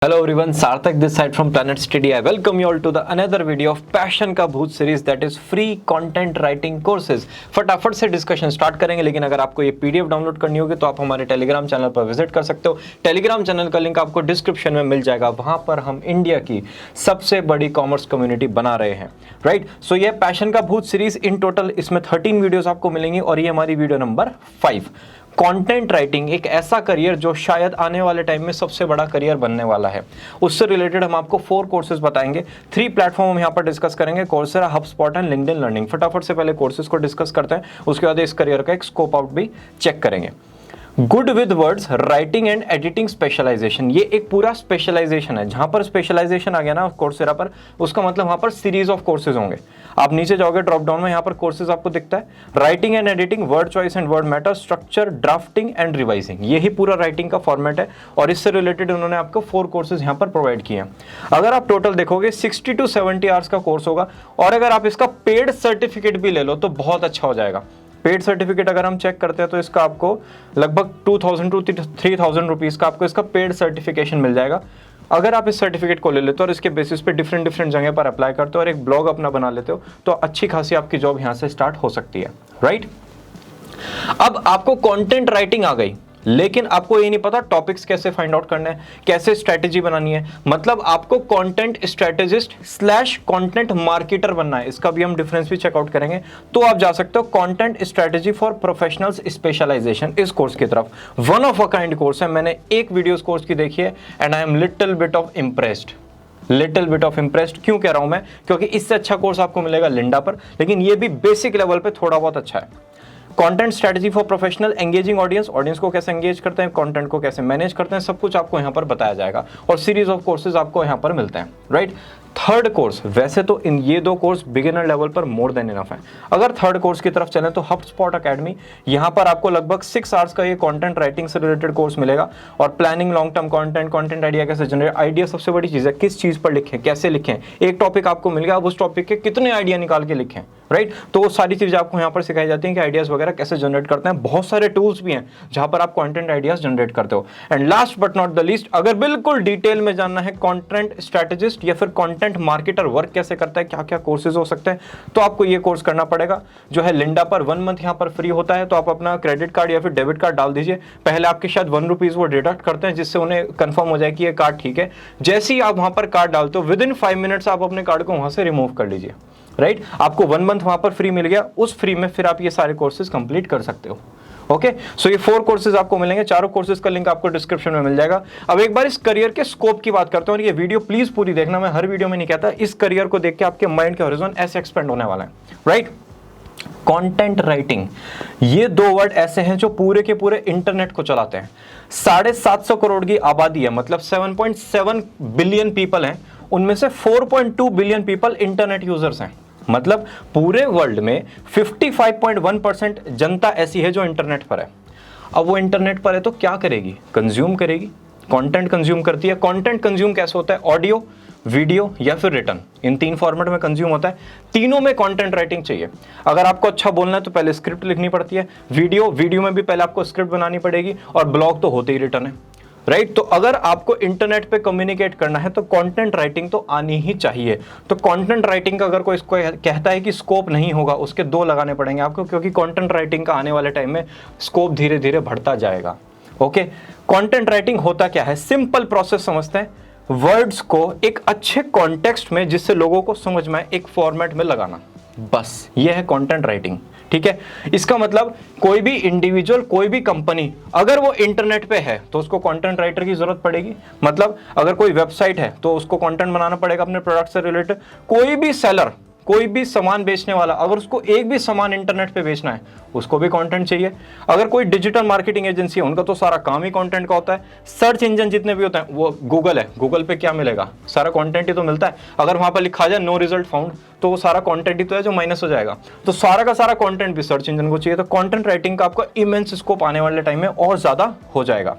Hello everyone, Sarthak this side from Planetstudy. I welcome you all to the another video of passion का भूत series that is free content writing courses. फटाफट से discussion start करेंगे, लेकिन अगर आपको ये पीडीएफ डाउनलोड करनी होगी तो आप हमारे टेलीग्राम चैनल पर विजिट कर सकते हो। टेलीग्राम चैनल का लिंक आपको डिस्क्रिप्शन में मिल जाएगा। वहां पर हम इंडिया की सबसे बड़ी कॉमर्स कम्युनिटी बना रहे हैं, राइट। सो ये पैशन का भूत सीरीज इन टोटल इसमें 13 वीडियोस आपको मिलेंगी और ये हमारी वीडियो नंबर 5। कंटेंट राइटिंग एक ऐसा करियर जो शायद आने वाले टाइम में सबसे बड़ा करियर बनने वाला है। उससे रिलेटेड हम आपको 4 कोर्सेज बताएंगे। 3 प्लेटफॉर्म हम यहाँ पर डिस्कस करेंगे, Coursera, HubSpot and LinkedIn learning. फटाफट से पहले कोर्सेज को डिस्कस करते हैं, उसके बाद इस करियर का एक स्कोप आउट भी चेक करेंगे। Good with words, writing and editing specialization, ये एक पूरा स्पेशलाइजेशन है। जहां पर स्पेशलाइजेशन आ गया ना कोर्सेरा पर, उसका मतलब वहां पर सीरीज ऑफ कोर्सेज होंगे। आप नीचे जाओगे ड्रॉप डाउन में, यहाँ पर कोर्सेज आपको दिखता है। Writing and editing, word choice and word matter, structure, drafting and revising, यही पूरा राइटिंग का फॉर्मेट है और इससे रिलेटेड उन्होंने आपको 4 कोर्सेज यहाँ पर प्रोवाइड किए हैं। अगर आप टोटल देखोगे 60 to 70 आवर्स का कोर्स होगा और अगर आप इसका पेड सर्टिफिकेट भी ले लो तो बहुत अच्छा हो जाएगा। पेड सर्टिफिकेट अगर हम चेक करते हैं तो इसका आपको लगभग 2000 to 3000 रुपीज़ का आपको इसका पेड सर्टिफिकेशन मिल जाएगा। अगर आप इस सर्टिफिकेट को ले लेते हो और इसके बेसिस पे डिफरेंट जगह पर अप्लाई करते हो और एक ब्लॉग अपना बना लेते हो तो अच्छी खासी आपकी जॉब यहाँ से स्टार्ट हो सकती है, राइट। अब आपको कंटेंट राइटिंग आ गई, लेकिन आपको ये नहीं पता टॉपिक्स कैसे फाइंड आउट करने हैं, कैसे स्ट्रैटेजी बनानी है। मतलब आपको कंटेंट स्ट्रैटेजिस्ट / कंटेंट मार्केटर बनना है। इसका भी हम डिफरेंस भी चेकआउट करेंगे। तो आप जा सकते हो content strategy for professionals specialization इस कोर्स की तरफ। One of a kind course है। मैंने एक वीडियो कोर्स की देखी है and I am little bit of impressed. क्यों कह रहा हूं मैं? क्योंकि इससे अच्छा कोर्स आपको मिलेगा लिंडा पर, लेकिन ये भी बेसिक लेवल पे थोड़ा बहुत अच्छा है। Content strategy for professional, engaging audience को कैसे एंगेज करते हैं, कंटेंट को कैसे मैनेज करते हैं, सब कुछ आपको यहाँ पर बताया जाएगा और सीरीज ऑफ कोर्सेज आपको यहाँ पर मिलते हैं, राइट। थर्ड कोर्स, वैसे तो इन ये 2 कोर्स बिगिनर लेवल पर मोर देन इनफ है। अगर थर्ड कोर्स की तरफ चलें तो हबस्पॉट अकेडमी, यहाँ पर आपको लगभग 6 आवर्स का ये कंटेंट राइटिंग से रिलेटेड कोर्स मिलेगा और planning, long term content idea कैसे जनरेट, आइडिया सबसे बड़ी चीज़ है, किस चीज़ पर लिखें, कैसे लिखें। एक टॉपिक आपको मिल गया, अब उस टॉपिक के कितने आइडिया निकाल के लिखें, राइट। तो वो सारी चीज़ें आपको यहाँ पर सिखाई जाती हैं कि आइडियाज़ वगैरह कैसे जनरेट करते हैं। बहुत सारे टूल्स भी हैं जहाँ पर आप कंटेंट आइडियाज़ जनरेट करते हो। And last but not the least, अगर बिल्कुल डिटेल में जानना है कंटेंट स्ट्रैटेजिस्ट या फिर कंटेंट मार्केटर वर्क कैसे करता है, क्या क्या कोर्सेज हो सकते हैं, तो आपको ये कोर्स करना पड़ेगा जो है लिंडा पर। 1 मंथ यहाँ पर फ्री होता है, तो आप अपना क्रेडिट कार्ड या फिर डेबिट कार्ड डाल दीजिए। पहले आपके शायद 1 रुपीज़ वो डिडक्ट करते हैं, जिससे उन्हें कंफर्म हो जाए कि ये कार्ड ठीक है। जैसे ही आप वहां पर कार्ड डालते हो, विद इन 5 मिनट्स आप अपने कार्ड को वहां से रिमूव कर लीजिए, राइट। आपको 1 मंथ वहां पर फ्री मिल गया, उस फ्री में फिर आप ये सारे कोर्सेज कंप्लीट कर सकते हो। ओके, सो ये 4 कोर्सेज आपको मिलेंगे। चारों कोर्सेज का लिंक आपको डिस्क्रिप्शन में मिल जाएगा। अब एक बार इस करियर के स्कोप की बात करते हैं और ये वीडियो प्लीज पूरी देखना, मैं हर वीडियो में नहीं कहता। इस करियर को देख के आपके माइंड के हॉरिजॉन ऐसे एक्सपेंड होने वाला है, राइट। कंटेंट राइटिंग, ये 2 वर्ड ऐसे हैं जो पूरे के पूरे इंटरनेट को चलाते हैं। 750 करोड़ की आबादी है, मतलब 7.7 बिलियन पीपल हैं। उनमें से 4.2 बिलियन पीपल इंटरनेट यूजर्स हैं। मतलब पूरे वर्ल्ड में 55.1% जनता ऐसी है जो इंटरनेट पर है। अब वो इंटरनेट पर है तो क्या करेगी? कंज्यूम करेगी, कंटेंट कंज्यूम करती है। कंटेंट कंज्यूम कैसे होता है? ऑडियो, वीडियो या फिर रिटर्न, इन 3 फॉर्मेट में कंज्यूम होता है। तीनों में कंटेंट राइटिंग चाहिए। अगर आपको अच्छा बोलना है तो पहले स्क्रिप्ट लिखनी पड़ती है, वीडियो में भी पहले आपको स्क्रिप्ट बनानी पड़ेगी और ब्लॉग तो होते ही रिटर्न है, राइट। तो अगर आपको इंटरनेट पे कम्युनिकेट करना है तो कंटेंट राइटिंग तो आनी ही चाहिए। तो कंटेंट राइटिंग का अगर कोई कहता है कि स्कोप नहीं होगा, उसके 2 लगाने पड़ेंगे आपको, क्योंकि कंटेंट राइटिंग का आने वाले टाइम में स्कोप धीरे धीरे बढ़ता जाएगा। ओके, कंटेंट राइटिंग होता क्या है? सिंपल प्रोसेस समझते हैं। वर्ड्स को एक अच्छे कॉन्टेक्स्ट में, जिससे लोगों को समझ में आए, एक फॉर्मेट में लगाना, बस ये है कंटेंट राइटिंग, ठीक है। इसका मतलब कोई भी इंडिविजुअल, कोई भी कंपनी अगर वो इंटरनेट पे है तो उसको कंटेंट राइटर की जरूरत पड़ेगी। मतलब अगर कोई वेबसाइट है तो उसको कंटेंट बनाना पड़ेगा अपने प्रोडक्ट से रिलेटेड। कोई भी सेलर, कोई भी सामान बेचने वाला, अगर उसको एक भी सामान इंटरनेट पे बेचना है उसको भी कंटेंट चाहिए। अगर कोई डिजिटल मार्केटिंग एजेंसी है, उनका तो सारा काम ही कंटेंट का होता है। सर्च इंजन जितने भी होते हैं, वो गूगल है, गूगल पे क्या मिलेगा? सारा कंटेंट ही तो मिलता है। अगर वहां पर लिखा जाए नो रिजल्ट फाउंड, तो वो सारा कंटेंट ही तो है जो माइनस हो जाएगा। तो सारा का सारा कंटेंट भी सर्च इंजन को चाहिए। तो कंटेंट राइटिंग का आपका इमेंस स्कोप आने वाले टाइम में और ज्यादा हो जाएगा।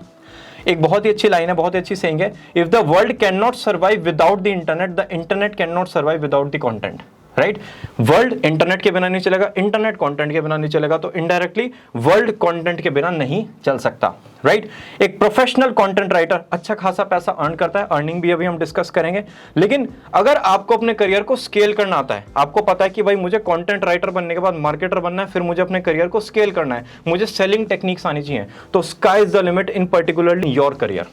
एक बहुत ही अच्छी लाइन है, बहुत ही अच्छी सेइंग है, if the world can not survive without the internet can not survive without the content, right. World internet के बिना नहीं चलेगा, इंटरनेट कंटेंट के बिना नहीं चलेगा, तो इनडायरेक्टली वर्ल्ड कंटेंट के बिना नहीं चल सकता, राइट। एक प्रोफेशनल कंटेंट राइटर अच्छा खासा पैसा अर्न करता है, अर्निंग भी अभी हम डिस्कस करेंगे। लेकिन अगर आपको अपने करियर को स्केल करना आता है, आपको पता है कि भाई मुझे कंटेंट राइटर बनने के बाद मार्केटर बनना है, फिर मुझे अपने करियर को स्केल करना है, मुझे सेलिंग टेक्निक्स आनी चाहिए, तो sky is the limit in particularly your career,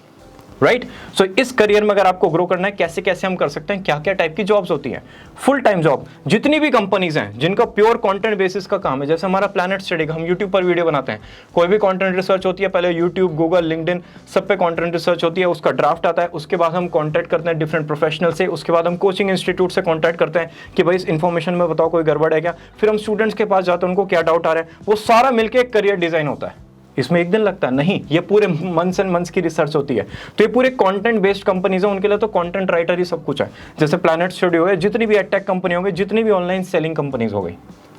right. So इस करियर में अगर आपको ग्रो करना है, कैसे कैसे हम कर सकते हैं, क्या क्या टाइप की जॉब्स होती हैं। फुल टाइम जॉब, जितनी भी कंपनीज हैं जिनका प्योर कंटेंट बेसिस का काम है, जैसे हमारा प्लैनेट स्टडी का, हम यूट्यूब पर वीडियो बनाते हैं, कोई भी कंटेंट रिसर्च होती है, पहले यूट्यूब, गूगल, लिंक्डइन, सब पे कंटेंट रिसर्च होती है, उसका ड्राफ्ट आता है, उसके बाद हम कॉन्टैक्ट करते हैं डिफरेंट प्रोफेशनल से, उसके बाद हम कोचिंग इंस्टीट्यूट से कॉन्टैक्ट करते हैं कि भाई इस इन्फॉर्मेशन में बताओ कोई गड़बड़ है क्या, फिर हम स्टूडेंट्स के पास जाते हैं, उनको क्या डाउट आ रहा है, वो सारा मिलकर एक करियर डिजाइन होता है। इसमें एक दिन लगता है नहीं, ये पूरे मंथ्स एंड मंथ्स की रिसर्च होती है। तो ये पूरे कंटेंट बेस्ड कंपनीज हैं, उनके लिए तो कंटेंट राइटर ही सब कुछ है। जैसे प्लैनेट स्टूडियो है, जितनी भी एडटेक कंपनी होगी, जितनी भी ऑनलाइन सेलिंग कंपनीज हो गई,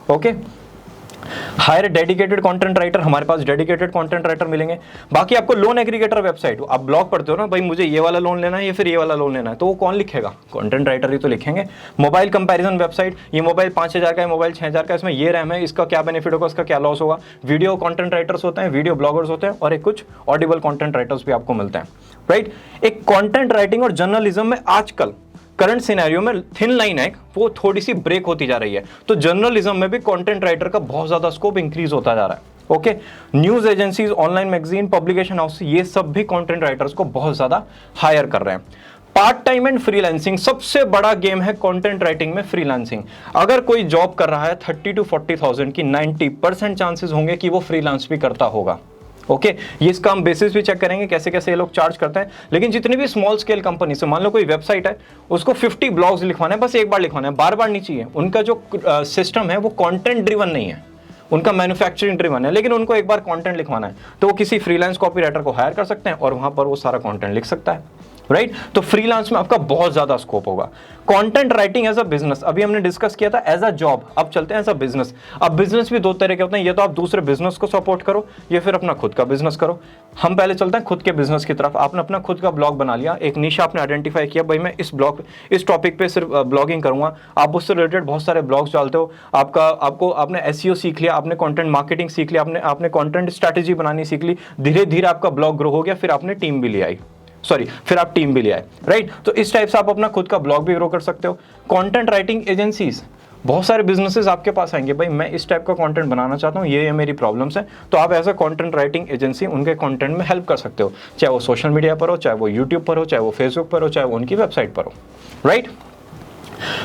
okay. Hire dedicated content writer, हमारे पास डेडिकेटेड कंटेंट राइटर मिलेंगे। बाकी आपको लोन एग्रीगेटर वेबसाइट, आप ब्लॉग पढ़ते हो ना, भाई मुझे ये वाला लोन लेना है या फिर ये वाला लोन लेना है, तो वो कौन लिखेगा? कंटेंट राइटर ही तो लिखेंगे। मोबाइल कंपैरिजन वेबसाइट, ये मोबाइल 5000 का है, मोबाइल 6000 का, इसमें ये रैम है, इसका क्या बेनिफिट होगा, इसका क्या लॉस होगा। वीडियो कंटेंट राइटर्स होते हैं, वीडियो ब्लॉगर्स होते हैं, और एक कुछ ऑडिबल कंटेंट राइटर्स भी आपको मिलते हैं, राइट। एक कंटेंट राइटिंग और जर्नलिज्म में आजकल करंट सिनेरियो में थिन लाइन है, वो थोड़ी सी ब्रेक होती जा रही है। तो जर्नलिज्म में भी कंटेंट राइटर का बहुत ज्यादा स्कोप इंक्रीज होता जा रहा है, okay. News agencies, online magazine, publication house, ये सब भी कंटेंट राइटर्स को बहुत ज्यादा हायर कर रहे हैं। पार्ट टाइम एंड फ्रीलांसिंग, सबसे बड़ा गेम है कंटेंट राइटिंग में फ्रीलांसिंग। अगर कोई जॉब कर रहा है 30 to 40,000 की, 90% चांसेस होंगे कि वो फ्रीलांस भी करता होगा, ओके। ये इसका हम बेसिस भी चेक करेंगे कैसे कैसे ये लोग चार्ज करते हैं। लेकिन जितनी भी स्मॉल स्केल कंपनी से, मान लो कोई वेबसाइट है, उसको 50 ब्लॉग्स लिखवाना है, बस एक बार लिखवाना है, बार बार नहीं चाहिए। उनका जो सिस्टम है वो कंटेंट ड्रिवन नहीं है, उनका मैन्युफैक्चरिंग ड्रिवन है, लेकिन उनको एक बार कंटेंट लिखवाना है, तो वो किसी फ्रीलांस कॉपीराइटर को हायर कर सकते हैं और वहां पर वो सारा कंटेंट लिख सकता है, राइट। तो फ्रीलांस में आपका बहुत ज्यादा स्कोप होगा। Content writing as a business, अभी हमने डिस्कस किया था एज अ जॉब, अब चलते हैं एज अ बिजनेस। अब बिजनेस भी दो तरह के होते हैं, ये तो आप दूसरे बिजनेस को सपोर्ट करो या फिर अपना खुद का बिजनेस करो। हम पहले चलते हैं खुद के बिजनेस की तरफ। आपने अपना खुद का ब्लॉग बना लिया, एक निशा आपने आइडेंटिफाई किया, भाई मैं इस टॉपिक पे सिर्फ ब्लॉगिंग करूंगा। आप उससे रिलेटेड बहुत सारे ब्लॉग्स डालते हो, आपने एसईओ सीख लिया, आपने कंटेंट मार्केटिंग सीख लिया, आपने कंटेंट स्ट्रैटेजी बनानी सीख ली, धीरे धीरे आपका ब्लॉग ग्रो हो गया, फिर आपने टीम भी ले आई, फिर आप टीम भी ले आए, राइट। तो इस टाइप से आप अपना खुद का ब्लॉग भी ग्रो कर सकते हो। कंटेंट राइटिंग एजेंसीज, बहुत सारे बिजनेसेस आपके पास आएंगे, भाई मैं इस टाइप का कंटेंट बनाना चाहता हूँ, ये मेरी प्रॉब्लम्स हैं, तो आप as a content writing agency उनके कंटेंट में हेल्प कर सकते हो, चाहे वो सोशल मीडिया पर हो, चाहे वो यूट्यूब पर हो, चाहे वो फेसबुक पर हो, चाहे वो उनकी वेबसाइट पर हो, right.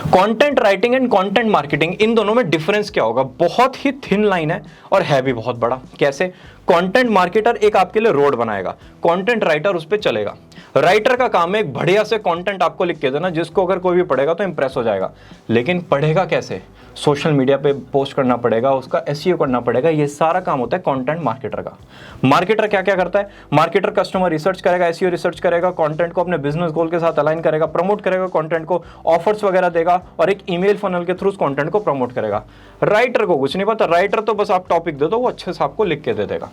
Content writing and content marketing, इन दोनों में डिफरेंस क्या होगा? बहुत ही थिन लाइन है और है भी बहुत बड़ा। कैसे? कंटेंट मार्केटर एक आपके लिए रोड बनाएगा, कंटेंट राइटर उस पर चलेगा। राइटर का काम है एक बढ़िया से कंटेंट आपको लिख के देना, जिसको अगर कोई भी पढ़ेगा तो इंप्रेस हो जाएगा। लेकिन पढ़ेगा कैसे? सोशल मीडिया पे पोस्ट करना पड़ेगा, उसका एसईओ करना पड़ेगा, ये सारा काम होता है कंटेंट मार्केटर का। मार्केटर क्या क्या करता है? मार्केटर कस्टमर रिसर्च करेगा, एसईओ रिसर्च करेगा, कंटेंट को अपने बिजनेस गोल के साथ अलाइन करेगा, प्रमोट करेगा कंटेंट को, ऑफर्स वगैरह देगा और एक ईमेल फनल के थ्रू उस कंटेंट को प्रमोट करेगा। राइटर को कुछ नहीं पता, राइटर तो बस आप टॉपिक दे दो, वो अच्छे से आपको लिख के दे देगा,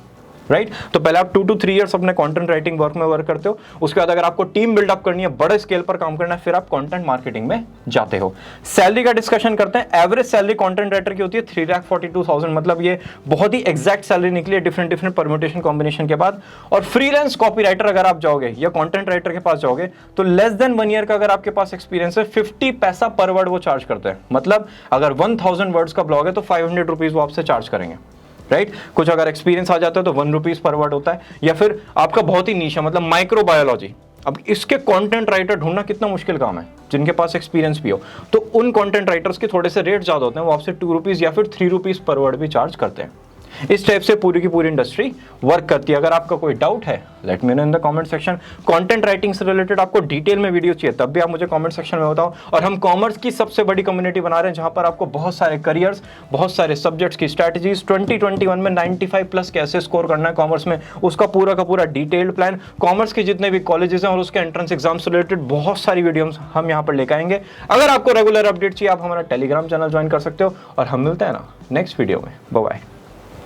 राइट। तो पहले आप 2 to 3 इयर्स अपने कंटेंट राइटिंग वर्क में वर्क करते हो, उसके बाद अगर आपको टीम बिल्डअप करनी है, बड़े स्केल पर काम करना है, फिर आप कंटेंट मार्केटिंग में जाते हो। सैलरी का डिस्कशन करते हैं। एवरेज सैलरी कंटेंट राइटर की होती है 3,42,000, मतलब ये बहुत ही एग्जैक्ट सैलरी निकली है डिफरेंट परम्यूटेशन कॉम्बिनेशन के बाद। और फ्रीलांस कॉपीराइटर अगर आप जाओगे या कंटेंट राइटर के पास जाओगे तो लेस देन 1 ईयर का अगर आपके पास एक्सपीरियंस है, 50 पैसा पर वर्ड वो चार्ज करते हैं। मतलब अगर 1000 वर्ड्स का ब्लॉग है तो 500 रुपीज वो आपसे चार्ज करेंगे, राइट। कुछ अगर एक्सपीरियंस आ जाता है तो 1 रुपीज पर वर्ड होता है। या फिर आपका बहुत ही नीश है, मतलब माइक्रोबायोलॉजी, अब इसके कंटेंट राइटर ढूंढना कितना मुश्किल काम है जिनके पास एक्सपीरियंस भी हो, तो उन कंटेंट राइटर्स के थोड़े से रेट ज्यादा होते हैं, वो आपसे 2 रुपीज या फिर 3 रुपीज पर वर्ड भी चार्ज करते हैं। इस टाइप से पूरी की पूरी इंडस्ट्री वर्क करती है। अगर आपका कोई डाउट है, let me know in the comment section. Content writing से रिलेटेड आपको डिटेल में वीडियो चाहिए, तब भी आप मुझे कमेंट सेक्शन में बताओ। और हम कॉमर्स की सबसे बड़ी कम्युनिटी बना रहे हैं, जहां पर आपको बहुत सारे करियर्स, बहुत सारे सब्जेक्ट्स की स्ट्रैटेजीज, 2021 में 95+ कैसे स्कोर करना है कॉमर्स में, उसका पूरा का पूरा डिटेल्ड प्लान, कॉमर्स के जितने भी कॉलेजेस हैं और उसके एंट्रेंस एग्जाम से रिलेटेड बहुत सारी वीडियोस हम यहाँ पर लेकर आएंगे। अगर आपको रेगुलर अपडेट चाहिए, आप हमारा टेलीग्राम चैनल ज्वाइन कर सकते हो। और हम मिलते हैं ना नेक्स्ट वीडियो में। Bye bye.